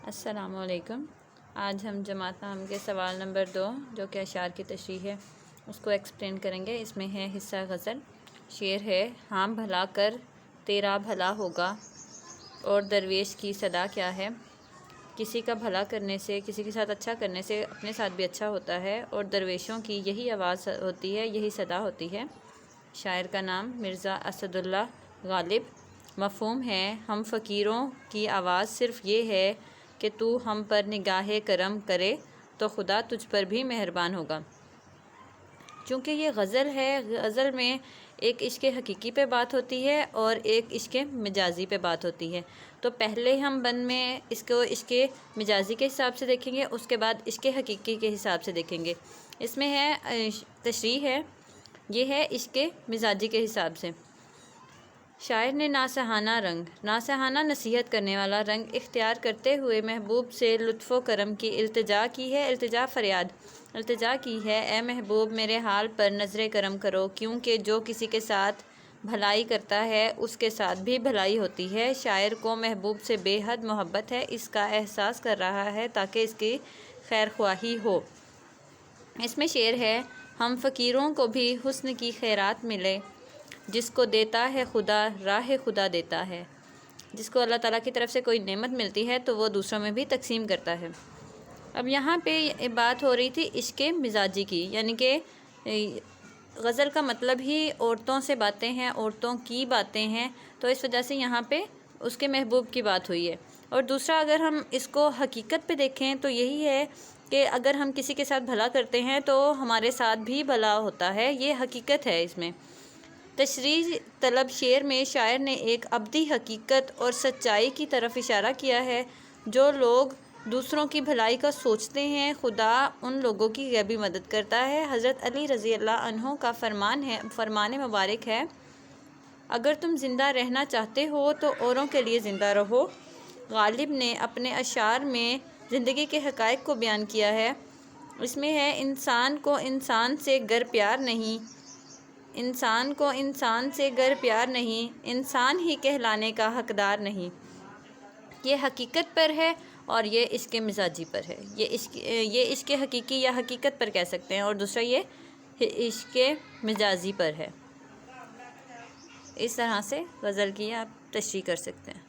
السلام علیکم۔ آج ہم جماعت نام کے سوال نمبر 2 جو کہ اشعار کی تشریح ہے اس کو ایکسپلین کریں گے۔ اس میں ہے حصہ غزل۔ شعر ہے: ہاں بھلا کر تیرا بھلا ہوگا، اور درویش کی صدا کیا ہے۔ کسی کا بھلا کرنے سے، کسی کے ساتھ اچھا کرنے سے اپنے ساتھ بھی اچھا ہوتا ہے، اور درویشوں کی یہی آواز ہوتی ہے، یہی صدا ہوتی ہے۔ شاعر کا نام مرزا اسد اللہ غالب۔ مفہوم ہے: ہم فقیروں کی آواز صرف یہ ہے کہ تو ہم پر نگاہ کرم کرے تو خدا تجھ پر بھی مہربان ہوگا۔ چونکہ یہ غزل ہے، غزل میں ایک عشق حقیقی پہ بات ہوتی ہے اور ایک عشق مجازی پہ بات ہوتی ہے، تو پہلے ہم بند میں اس کو عشق مجازی کے حساب سے دیکھیں گے، اس کے بعد عشق حقیقی کے حساب سے دیکھیں گے۔ اس میں ہے تشریح ہے، یہ ہے عشق مزاجی کے حساب سے۔ شاعر نے ناصحانہ رنگ، ناصحانہ نصیحت کرنے والا رنگ اختیار کرتے ہوئے محبوب سے لطف و کرم کی التجا کی ہے، التجا فریاد، التجا کی ہے: اے محبوب میرے حال پر نظر کرم کرو، کیونکہ جو کسی کے ساتھ بھلائی کرتا ہے اس کے ساتھ بھی بھلائی ہوتی ہے۔ شاعر کو محبوب سے بے حد محبت ہے، اس کا احساس کر رہا ہے تاکہ اس کی خیر خواہی ہو۔ اس میں شعر ہے: ہم فقیروں کو بھی حسن کی خیرات ملے، جس کو دیتا ہے خدا راہ خدا دیتا ہے۔ جس کو اللہ تعالیٰ کی طرف سے کوئی نعمت ملتی ہے تو وہ دوسروں میں بھی تقسیم کرتا ہے۔ اب یہاں پہ بات ہو رہی تھی عشق مزاجی کی، یعنی کہ غزل کا مطلب ہی عورتوں سے باتیں ہیں، عورتوں کی باتیں ہیں، تو اس وجہ سے یہاں پہ اس کے محبوب کی بات ہوئی ہے۔ اور دوسرا اگر ہم اس کو حقیقت پہ دیکھیں تو یہی ہے کہ اگر ہم کسی کے ساتھ بھلا کرتے ہیں تو ہمارے ساتھ بھی بھلا ہوتا ہے، یہ حقیقت ہے۔ اس میں تشریح طلب شعر میں شاعر نے ایک ابدی حقیقت اور سچائی کی طرف اشارہ کیا ہے۔ جو لوگ دوسروں کی بھلائی کا سوچتے ہیں، خدا ان لوگوں کی غیبی مدد کرتا ہے۔ حضرت علی رضی اللہ عنہ کا فرمان مبارک ہے: اگر تم زندہ رہنا چاہتے ہو تو اوروں کے لیے زندہ رہو۔ غالب نے اپنے اشعار میں زندگی کے حقائق کو بیان کیا ہے۔ اس میں ہے: انسان کو انسان سے گر پیار نہیں، انسان کو انسان سے گر پیار نہیں، انسان ہی کہلانے کا حقدار نہیں۔ یہ حقیقت پر ہے اور یہ عشق مزاجی پر ہے۔ یہ عشق حقیقی یا حقیقت پر کہہ سکتے ہیں، اور دوسرا یہ عشق مجازی پر ہے۔ اس طرح سے غزل کی آپ تشریح کر سکتے ہیں۔